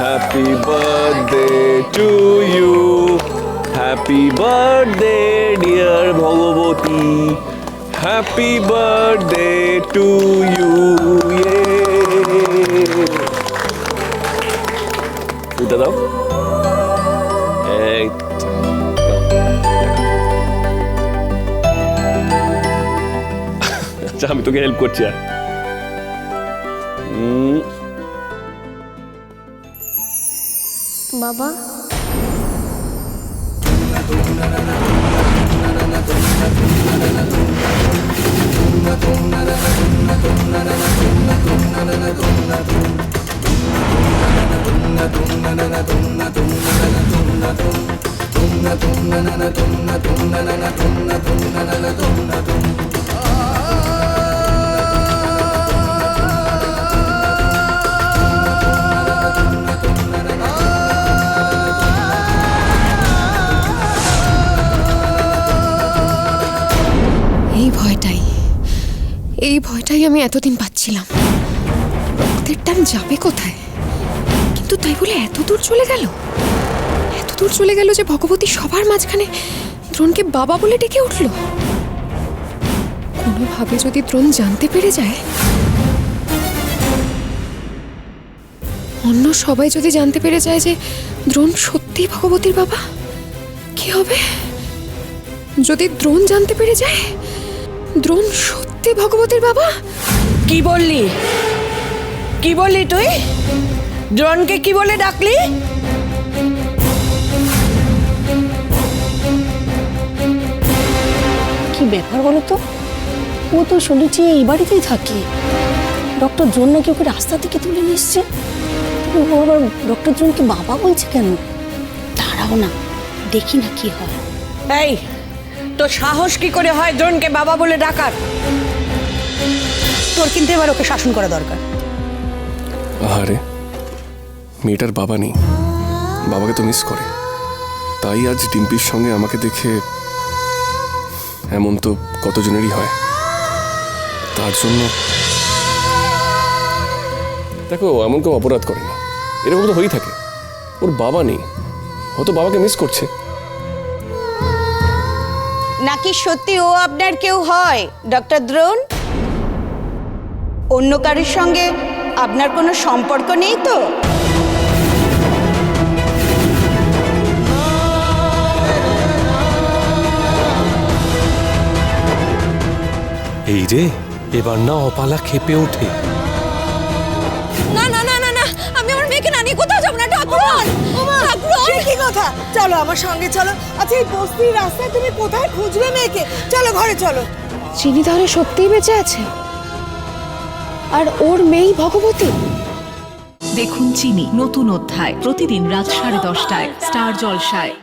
Happy birthday to you, happy birthday dear Bhagwati, happy birthday to you. এটা দাও। এই আচ্ছা, আমি তোকে হেল্প করছি। আর বাবা, এই ভয়টাই আমি এতদিন পাচ্ছিলাম। রক্তের টান যাবে কোথায়, কিন্তু তাই বলে এত দূর চলে গেল যে ভগবতী সবার মাঝখানে দ্রোণকে বাবা বলে ডেকে উঠল। কোনোভাবে যদি দ্রোণ জানতে পেরে যায়, অন্য সবাই যদি জানতে পেরে যায় যে দ্রোণ সত্যি ভগবতীর বাবা, কি হবে? যদি দ্রোণ জানতে পেরে যায় দ্রোণ সত্যি ভগবতীর বাবা। কি বললি তুই? দ্রোণকে কি বলে ডাকলি? কি ব্যাপার বলো তো? ও তো শুনেছি এই বাড়িতেই থাকে। ডক্টর দ্রোণ নাকি ওকে রাস্তা থেকে তুলে নিয়ে এসছে। ও আবার ডক্টর দ্রোণকে বাবা বলছে কেন? দাঁড়াও না, দেখি না কি হয়। এই, তোর সাহস কি করে হয় দ্রোণকে বাবা বলে ডাকার? তোর কিন্তু এবার ওকে শাসন করা দরকার। আরে মেয়েটার বাবা নেই, বাবাকে তো মিস করে, তাই আজ ডিম্পির সঙ্গে আমাকে দেখে, এমন তো কতজনেরই হয়, তার জন্য দেখো এমন কেউ অপরাধ করেনি, এরকম তো হয়েই থাকে। ওর বাবা নেই, হয়তো বাবাকে মিস করছে। নাকি সত্যি ও আপনার কেউ হয় ডক্টর দ্রোণ? অন্য কারোর সঙ্গে আপনার কোনো সম্পর্ক নেই তো? এই রে, এবার না অপালা খেপে ওঠে। না না না না না, আমি আমার মেয়েকে না নিয়ে কোথাও যাবো না। ঠাকুরন, কি কথা? চলো আমার সঙ্গে চলো। আচ্ছা, এই বস্তির রাস্তায় তুমি কোথায় খুঁজবে মেয়েকে? চলো ঘরে চলো। চিনি তাহলে সত্যিই বেঁচে আছে, আর ওর মেয়েই ভগবতী। দেখুন চিনি নতুন অধ্যায় প্রতিদিন রাত 10:30টায় স্টার জলসায়।